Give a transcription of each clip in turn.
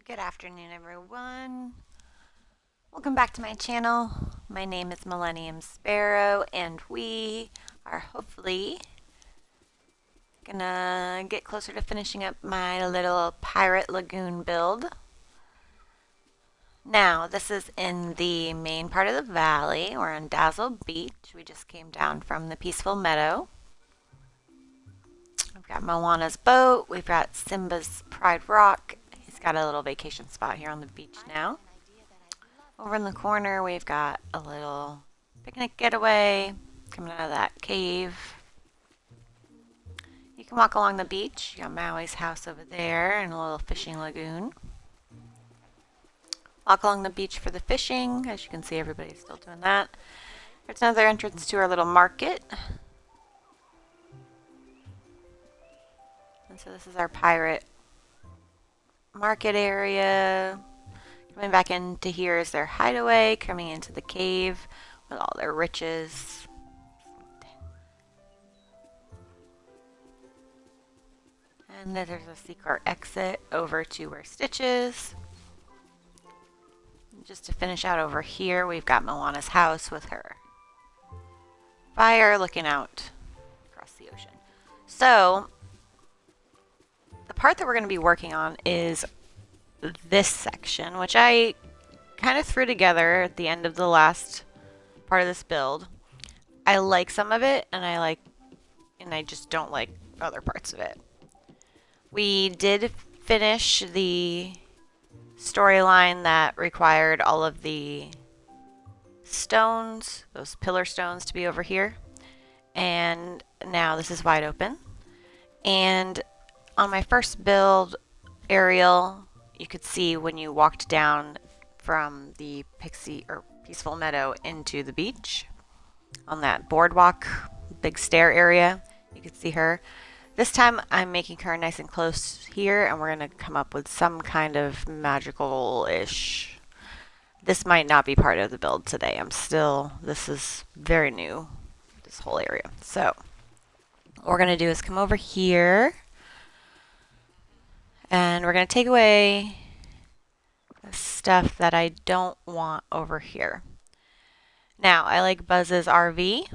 Good afternoon, everyone. Welcome back to my channel. My name is Millennium Sparrow, and we are hopefully gonna get closer to finishing up my little pirate lagoon build. Now, this is in the main part of the valley. We're on Dazzle Beach. We just came down from the peaceful meadow. We've got Moana's boat. We've got Simba's Pride Rock. He's got a little vacation spot here on the beach now. Over in the corner, we've got a little picnic getaway coming out of that cave. You can walk along the beach. You got Maui's house over there and a little fishing lagoon. Walk along the beach for the fishing. As you can see, everybody's still doing that. There's another entrance to our little market. And so this is our pirate market area. Coming back into here is their hideaway, coming into the cave with all their riches. And then there's a secret exit over to where Stitch is. Just to finish out over here, we've got Moana's house with her fire looking out across the ocean. So, the part that we're going to be working on is this section, which I kind of threw together at the end of the last part of this build. I like some of it, and I just don't like other parts of it. We did finish the storyline that required all of the stones, those pillar stones, to be over here. And now this is wide open. And on my first build, Ariel, you could see when you walked down from the peaceful meadow into the beach on that boardwalk, big stair area, you could see her. This time I'm making her nice and close here, and we're going to come up with some kind of magical-ish. This might not be part of the build today. This is very new, this whole area. So what we're going to do is come over here, and we're going to take away the stuff that I don't want over here. Now, I like Buzz's RV.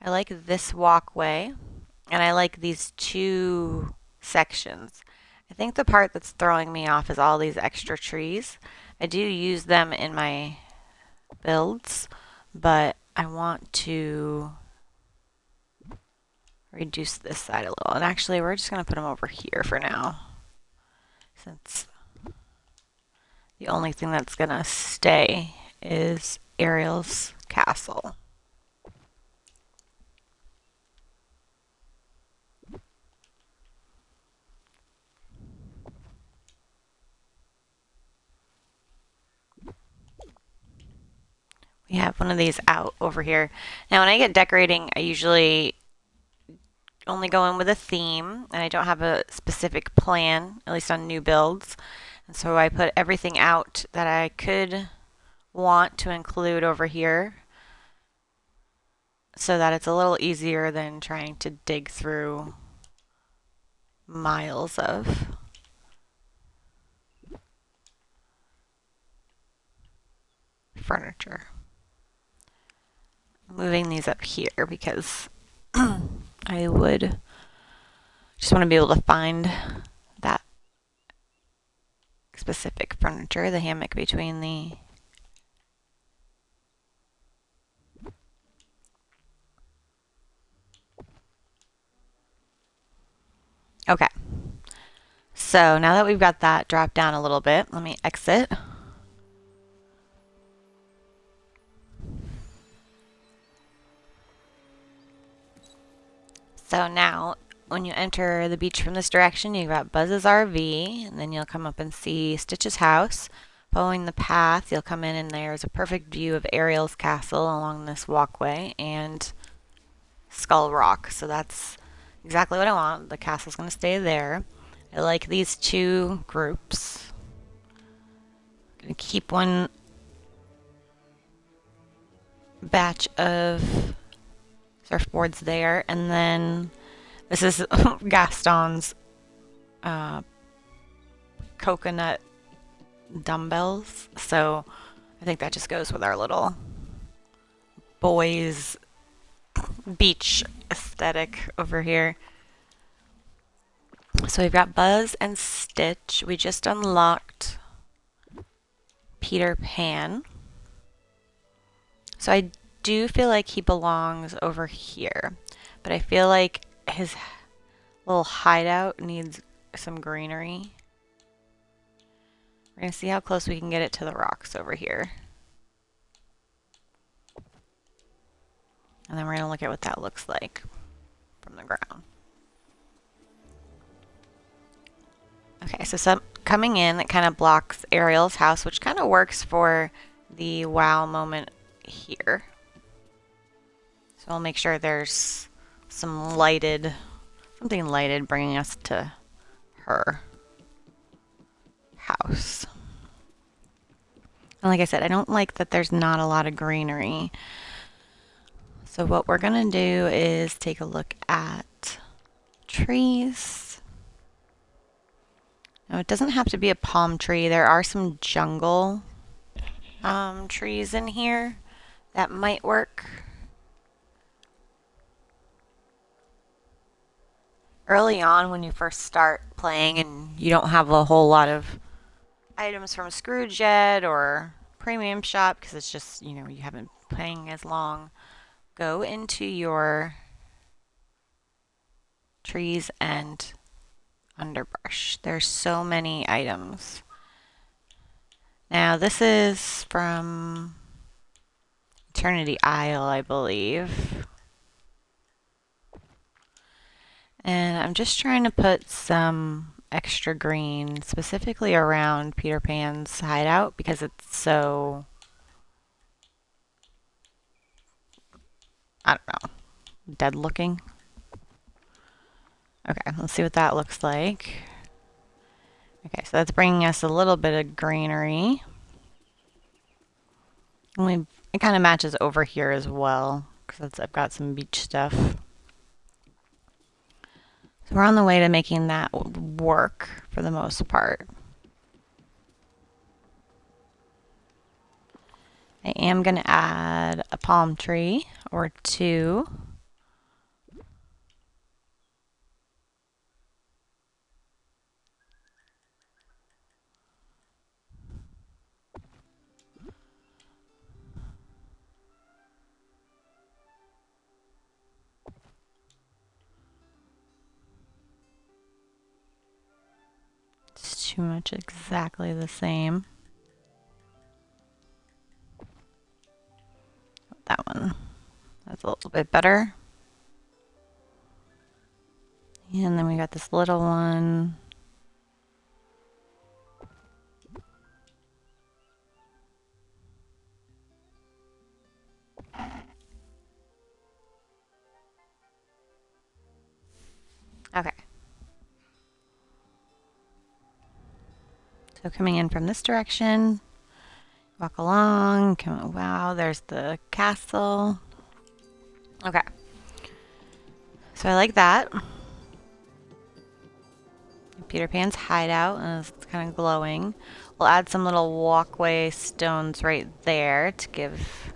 I like this walkway. And I like these two sections. I think the part that's throwing me off is all these extra trees. I do use them in my builds, but I want to reduce this side a little. And actually, we're just going to put them over here for now, since the only thing that's going to stay is Ariel's castle. We have one of these out over here. Now, when I get decorating, I usually only go in with a theme, and I don't have a specific plan, at least on new builds. And so I put everything out that I could want to include over here, so that it's a little easier than trying to dig through miles of furniture. Moving these up here because I would just want to be able to find that specific furniture, the hammock between the okay. So now that we've got that dropped down a little bit, let me exit. So now, when you enter the beach from this direction, you've got Buzz's RV, and then you'll come up and see Stitch's house. Following the path, you'll come in, and there's a perfect view of Ariel's castle along this walkway and Skull Rock. So that's exactly what I want. The castle's going to stay there. I like these two groups. I'm going to keep one batch of surfboards there, and then this is Gaston's coconut dumbbells. So I think that just goes with our little boys beach aesthetic over here. So we've got Buzz and Stitch. We just unlocked Peter Pan. So I do feel like he belongs over here, but I feel like his little hideout needs some greenery. We're going to see how close we can get it to the rocks over here. And then we're going to look at what that looks like from the ground. Okay, so coming in, it kind of blocks Ariel's house, which kind of works for the wow moment here. So we'll make sure there's something lighted bringing us to her house. And like I said, I don't like that there's not a lot of greenery. So what we're gonna do is take a look at trees. Now it doesn't have to be a palm tree. There are some jungle trees in here that might work. Early on when you first start playing and you don't have a whole lot of items from Scrooge yet or Premium Shop because it's just, you know, you haven't been playing as long, go into your trees and underbrush. There's so many items. Now this is from Eternity Isle, I believe. And I'm just trying to put some extra green specifically around Peter Pan's hideout because it's so, I don't know, dead looking. Okay, let's see what that looks like. Okay, so that's bringing us a little bit of greenery. And it kind of matches over here as well because I've got some beach stuff. So we're on the way to making that work for the most part. I am going to add a palm tree or two. It's too much exactly the same. That one. That's a little bit better. And then we got this little one. Okay. So coming in from this direction, walk along, wow, there's the castle. Okay. So I like that. Peter Pan's hideout, and it's kind of glowing. We'll add some little walkway stones right there to give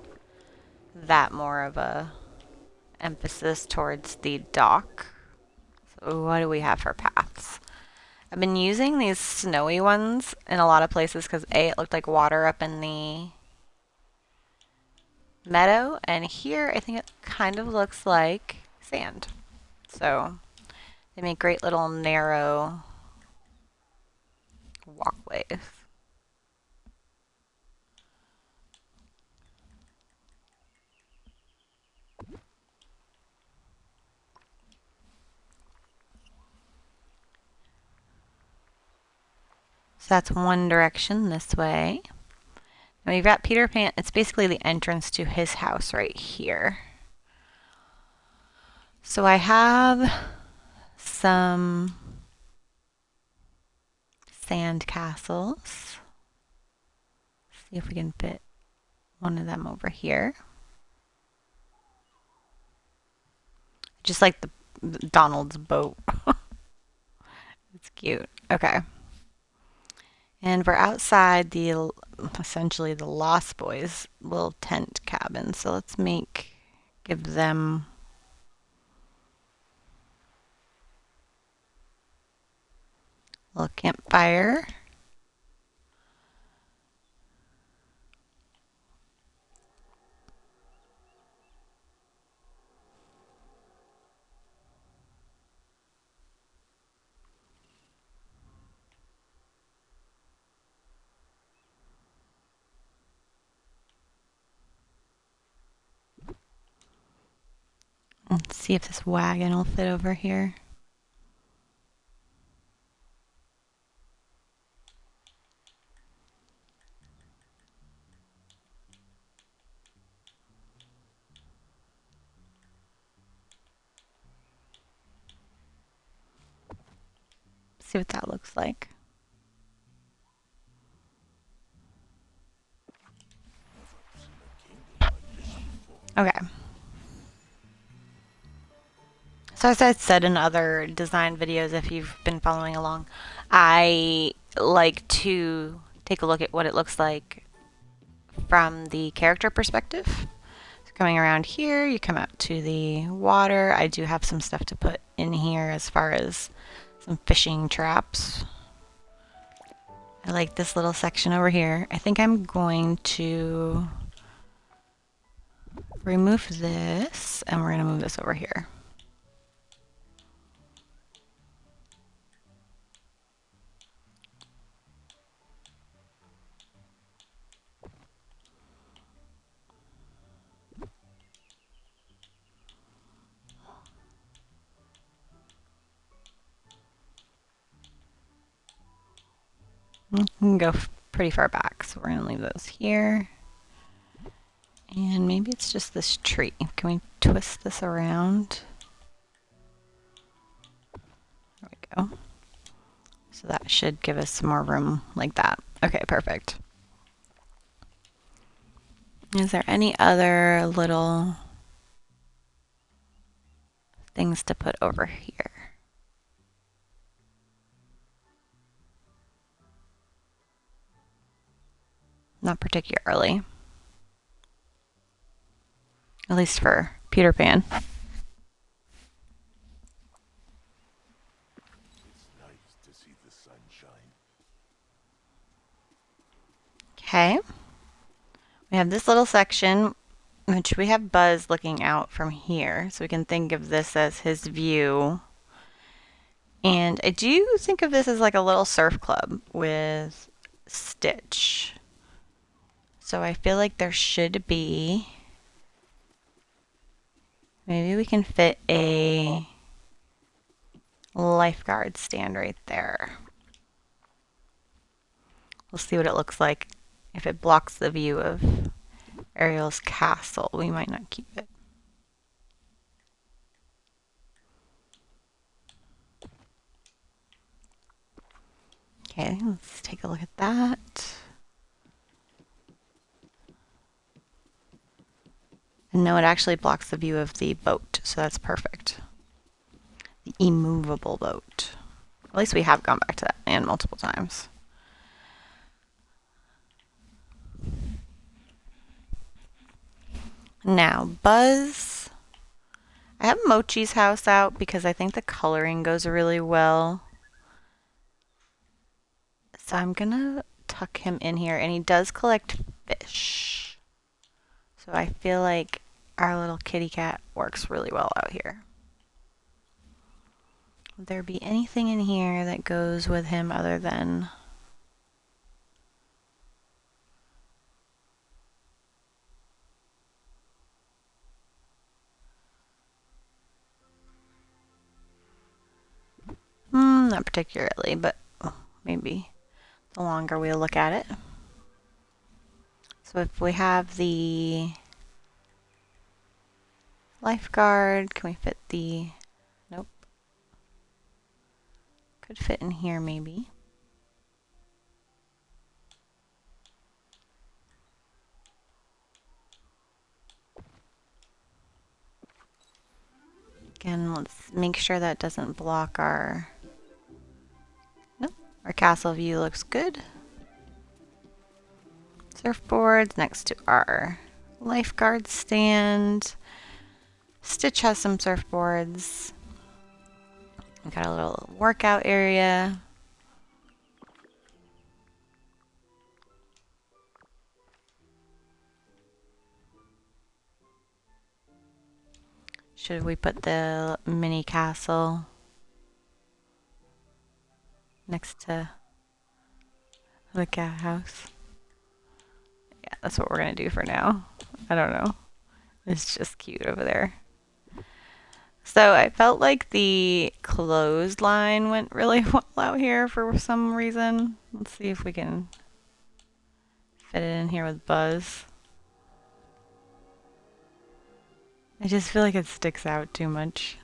that more of a emphasis towards the dock. So what do we have for paths? I've been using these snowy ones in a lot of places because A, it looked like water up in the meadow, and here I think it kind of looks like sand. So they make great little narrow walkways. So that's one direction this way. Now we've got Peter Pan. It's basically the entrance to his house right here. So I have some sand castles. See if we can fit one of them over here. Just like the Donald's boat. It's cute. Okay. And we're outside the essentially the Lost Boys little tent cabin. So let's give them a little campfire. Let's see if this wagon will fit over here. See what that looks like. Okay. So as I said in other design videos, if you've been following along, I like to take a look at what it looks like from the character perspective. So coming around here, you come out to the water. I do have some stuff to put in here as far as some fishing traps. I like this little section over here. I think I'm going to remove this, and we're going to move this over here. We can go pretty far back, so we're going to leave those here. And maybe it's just this tree. Can we twist this around? There we go. So that should give us some more room like that. Okay, perfect. Is there any other little things to put over here? Not particularly. At least for Peter Pan. It's nice to see the sunshine. Okay. We have this little section, which we have Buzz looking out from here. So we can think of this as his view. And I do think of this as like a little surf club with Stitch. So I feel like there should be... Maybe we can fit a lifeguard stand right there. We'll see what it looks like. If it blocks the view of Ariel's castle, we might not keep it. Okay, let's take a look at that. And no, it actually blocks the view of the boat, so that's perfect. The immovable boat. At least we have gone back to that land multiple times. Now, Buzz. I have Mochi's house out because I think the coloring goes really well. So I'm gonna tuck him in here, and he does collect fish. So I feel like our little kitty cat works really well out here. Would there be anything in here that goes with him other than... not particularly, but maybe the longer we look at it. So if we have the lifeguard, can we fit the... Nope. Could fit in here maybe. Again, let's make sure that doesn't block our... Nope. Our castle view looks good. surfboards next to our lifeguard stand. Stitch has some surfboards. We got a little workout area. Should we put the mini castle next to the cat house? Yeah, that's what we're gonna do for now. I don't know. It's just cute over there. So I felt like the clothesline went really well out here for some reason. Let's see if we can fit it in here with Buzz. I just feel like it sticks out too much.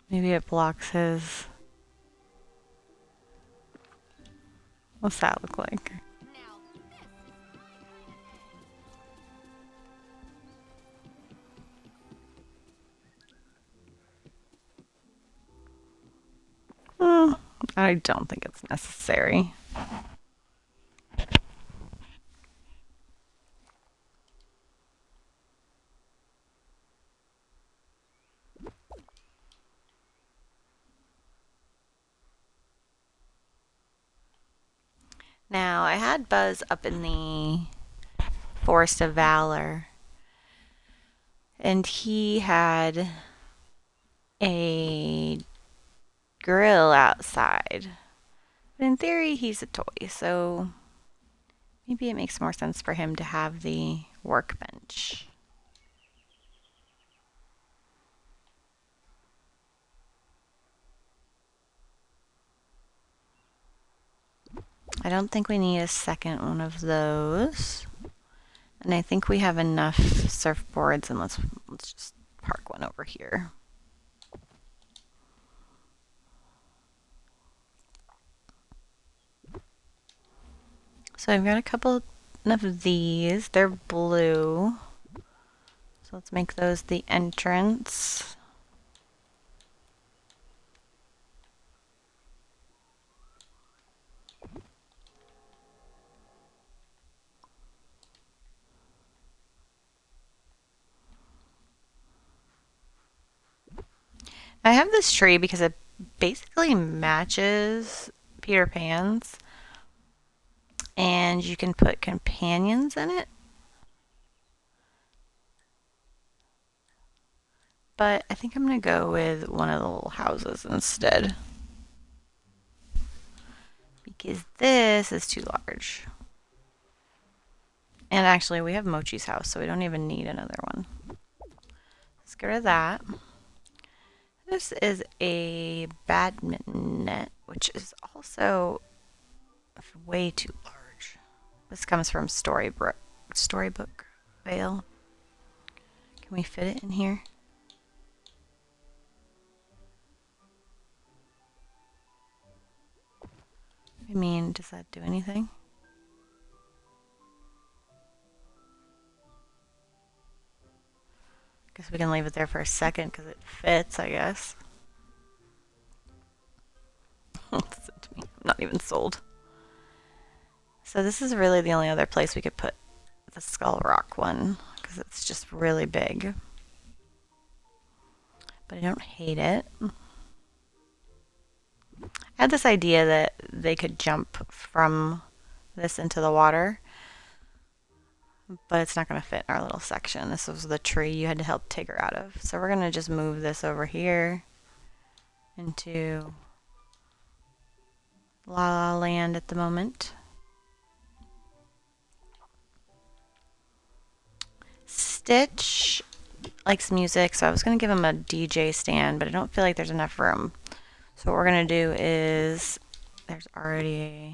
Maybe it blocks his... What's that look like? I don't think it's necessary. Now, I had Buzz up in the Forest of Valor, and he had a grill outside. But in theory, he's a toy, so maybe it makes more sense for him to have the workbench. I don't think we need a second one of those. And I think we have enough surfboards, and let's just park one over here. So I've got a couple of these. They're blue. So let's make those the entrance. I have this tree because it basically matches Peter Pan's. And you can put companions in it. But I think I'm going to go with one of the little houses instead. Because this is too large. And actually, we have Mochi's house, so we don't even need another one. Let's get rid of that. This is a badminton net, which is also way too large. This comes from Storybook Vale. Can we fit it in here? I mean, does that do anything? Guess we can leave it there for a second because it fits, I guess. Listen to me. I'm not even sold. So this is really the only other place we could put the Skull Rock one because it's just really big. But I don't hate it. I had this idea that they could jump from this into the water, but it's not going to fit in our little section. This was the tree you had to help Tigger out of. So we're going to just move this over here into La La Land at the moment. Stitch likes music, so I was going to give him a DJ stand, but I don't feel like there's enough room. So what we're going to do is, there's already a...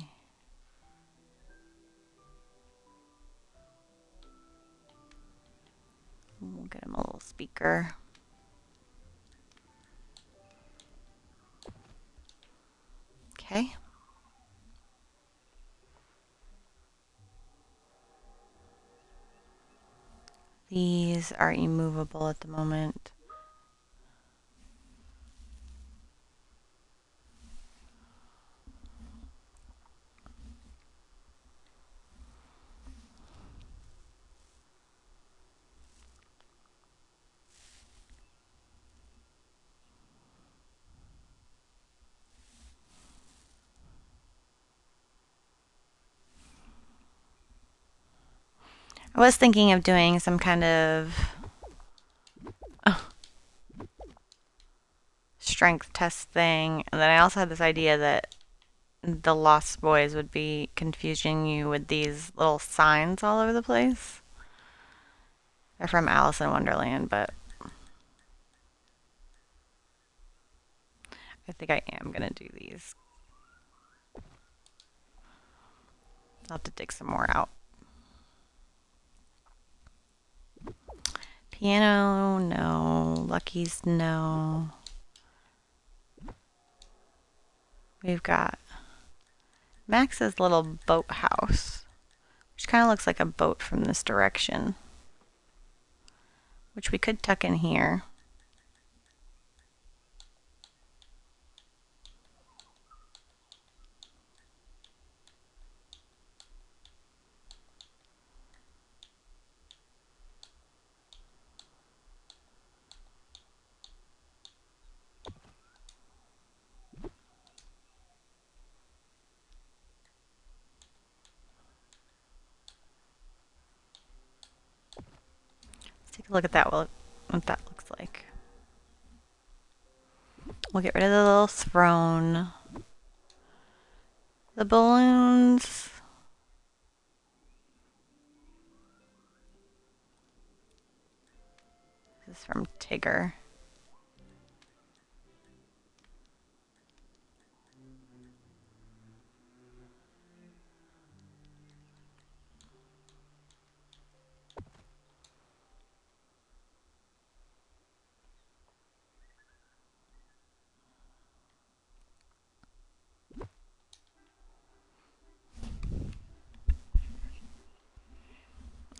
We'll get him a little speaker. Okay. These are immovable at the moment. I was thinking of doing some kind of strength test thing, and then I also had this idea that the Lost Boys would be confusing you with these little signs all over the place. They're from Alice in Wonderland, but I think I am gonna do these. I'll have to dig some more out. Piano, no. Lucky's, no. We've got Max's little boathouse, which kind of looks like a boat from this direction, which we could tuck in here. Take a look at that, what that looks like. We'll get rid of the little throne. The balloons. This is from Tigger.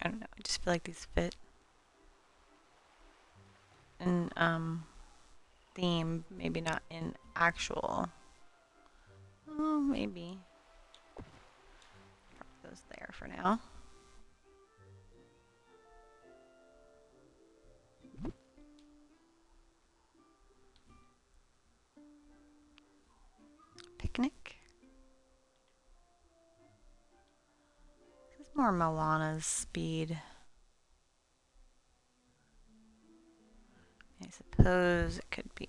I don't know, I just feel like these fit in theme, maybe not in actual. Oh, maybe. Drop those there for now. Picnic. This is more Moana's speed. I suppose it could be.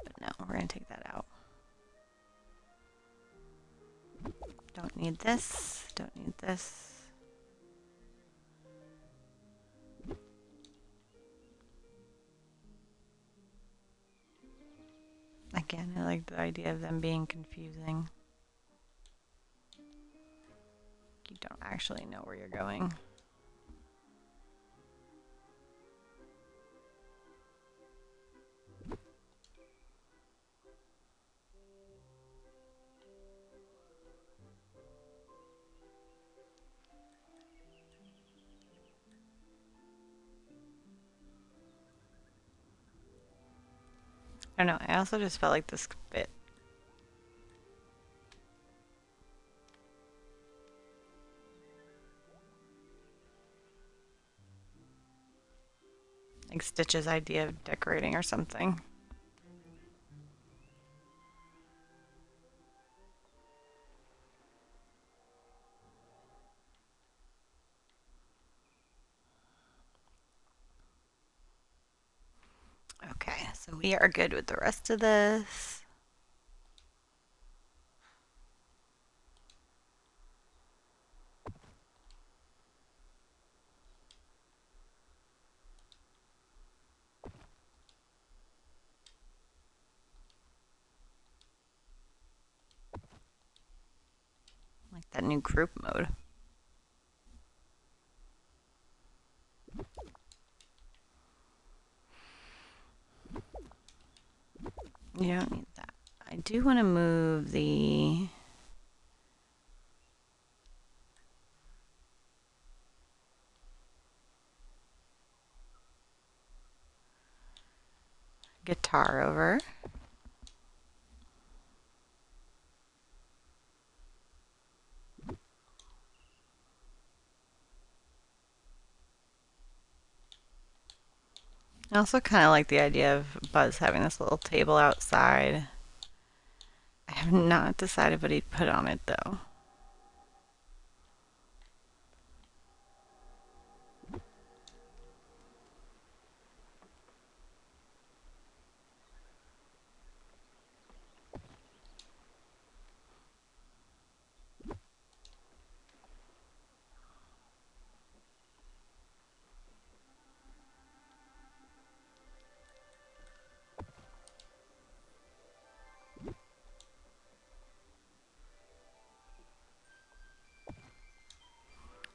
But no, we're going to take that out. Don't need this. Don't need this. Again, I like the idea of them being confusing. You don't actually know where you're going. I don't know, I also just felt like this fit. Like Stitch's idea of decorating or something. Okay, so we are good with the rest of this. Like that new group mode. You don't need that. I do want to move the guitar over. I also kind of like the idea of Buzz having this little table outside. I have not decided what he'd put on it though.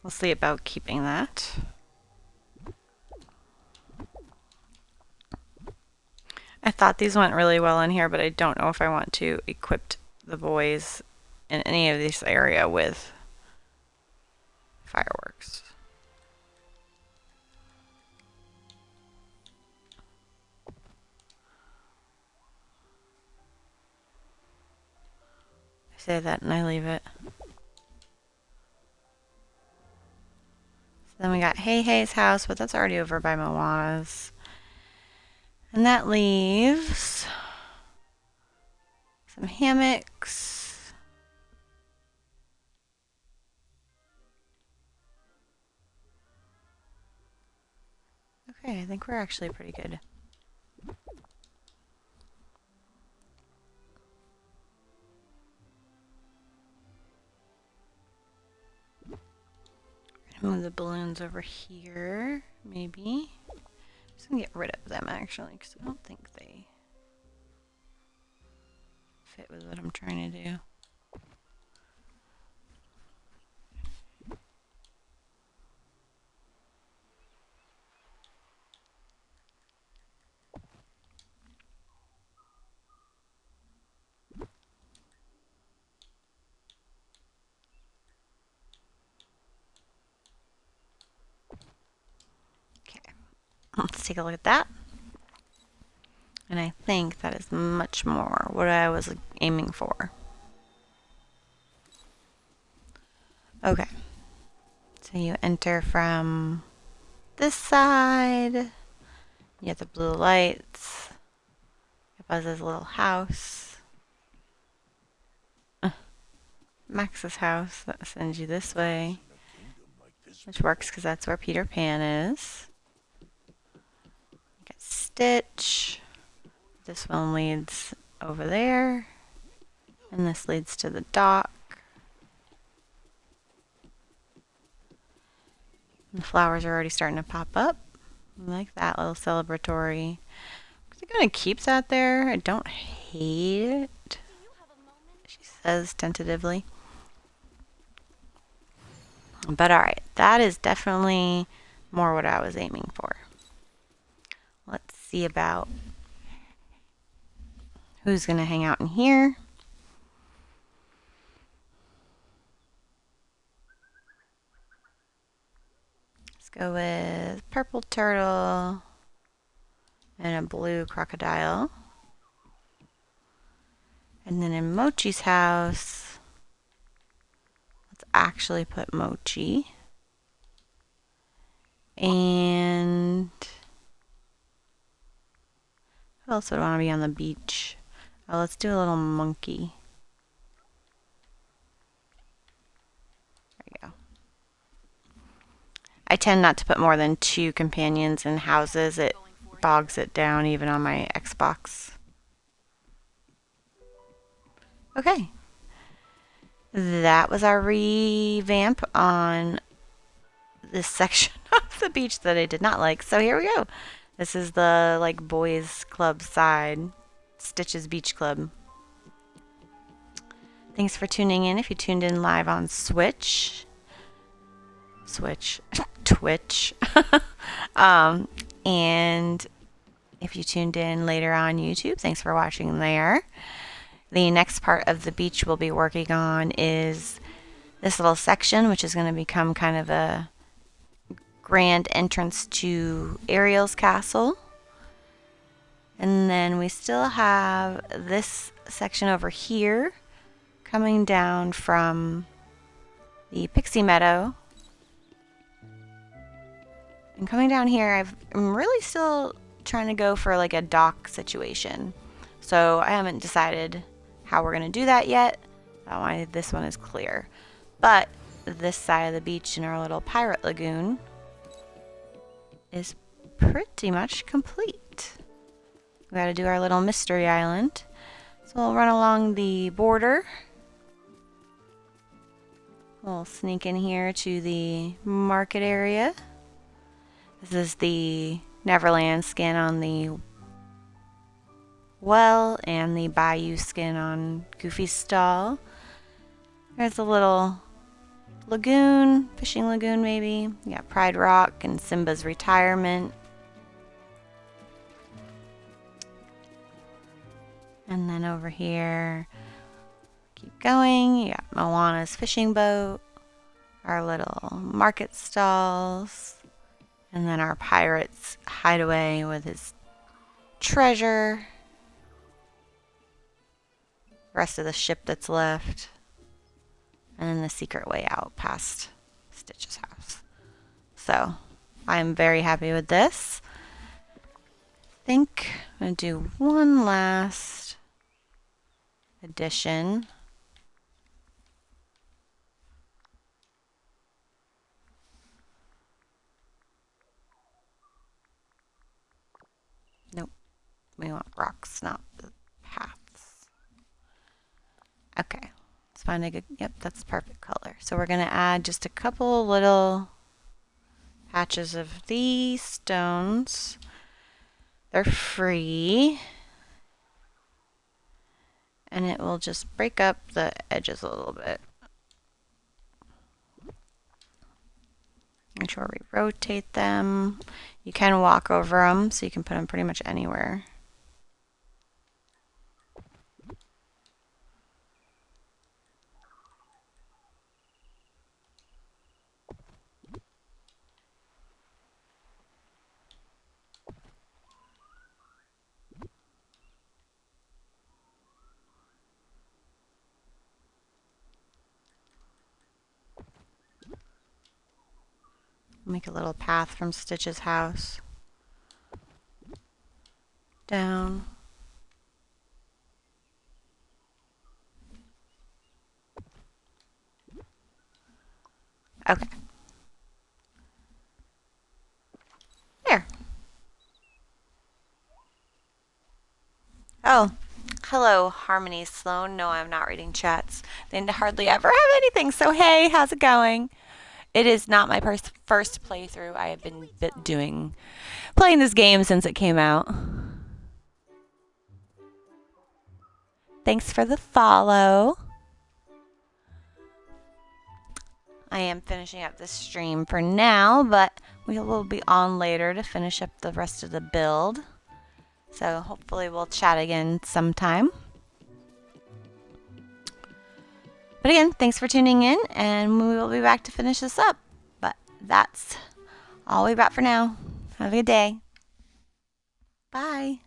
We'll see about keeping that. I thought these went really well in here, but I don't know if I want to equip the boys in any of this area with fireworks. I say that and I leave it. So then we got Hey Hey's house, but that's already over by Moana's. And that leaves some hammocks. Okay, I think we're actually pretty good. Move the balloons over here, maybe. I'm just gonna get rid of them actually, because I don't think they fit with what I'm trying to do. Let's take a look at that. And I think that is much more what I was aiming for. Okay. So you enter from this side. You have the blue lights. It Buzz's little house. Max's house. That sends you this way. Which works because that's where Peter Pan is. Got Stitch. This one leads over there. And this leads to the dock. The flowers are already starting to pop up. I like that little celebratory. I'm going to keep that there. I don't hate it, she says tentatively. But alright, that is definitely more what I was aiming for. Let's see about who's going to hang out in here. Let's go with purple turtle and a blue crocodile. And then in Mochi's house, let's actually put Mochi. And who else would want to be on the beach? Oh, let's do a little monkey. There you go. I tend not to put more than 2 companions in houses. It bogs it down even on my Xbox. Okay. That was our revamp on this section of the beach that I did not like. So here we go. This is the like boys club side. Stitch's Beach Club. Thanks for tuning in. If you tuned in live on Twitch. And if you tuned in later on YouTube, thanks for watching there. The next part of the beach we'll be working on is this little section, which is going to become kind of a grand entrance to Ariel's castle. And then we still have this section over here coming down from the Pixie Meadow. And coming down here, I'm really still trying to go for like a dock situation. So I haven't decided how we're going to do that yet. That's why this one is clear. But this side of the beach in our little pirate lagoon is pretty much complete. We got to do our little mystery island. So we'll run along the border. We'll sneak in here to the market area. This is the Neverland skin on the well and the Bayou skin on Goofy's stall. There's a little lagoon, fishing lagoon maybe. You got Pride Rock and Simba's retirement. And then over here, keep going, you got Moana's fishing boat, our little market stalls, and then our pirate's hideaway with his treasure. Rest of the ship that's left. And then the secret way out past Stitch's house. So, I'm very happy with this. I think I'm going to do one last addition. Nope. We want rocks, not the paths. Okay. Let's find a good, yep, that's perfect color. So we're going to add just a couple little patches of these stones. They're free. And it will just break up the edges a little bit. Make sure we rotate them. You can walk over them, so you can put them pretty much anywhere. Make a little path from Stitch's house down. Okay. There. Oh, hello, Harmony Sloan. No, I'm not reading chats. They hardly ever have anything. So, hey, how's it going? It is not my first playthrough. I have been playing this game since it came out. Thanks for the follow. I am finishing up this stream for now, but we will be on later to finish up the rest of the build. So hopefully we'll chat again sometime. But again, thanks for tuning in, and we will be back to finish this up. But that's all we've got for now. Have a good day. Bye.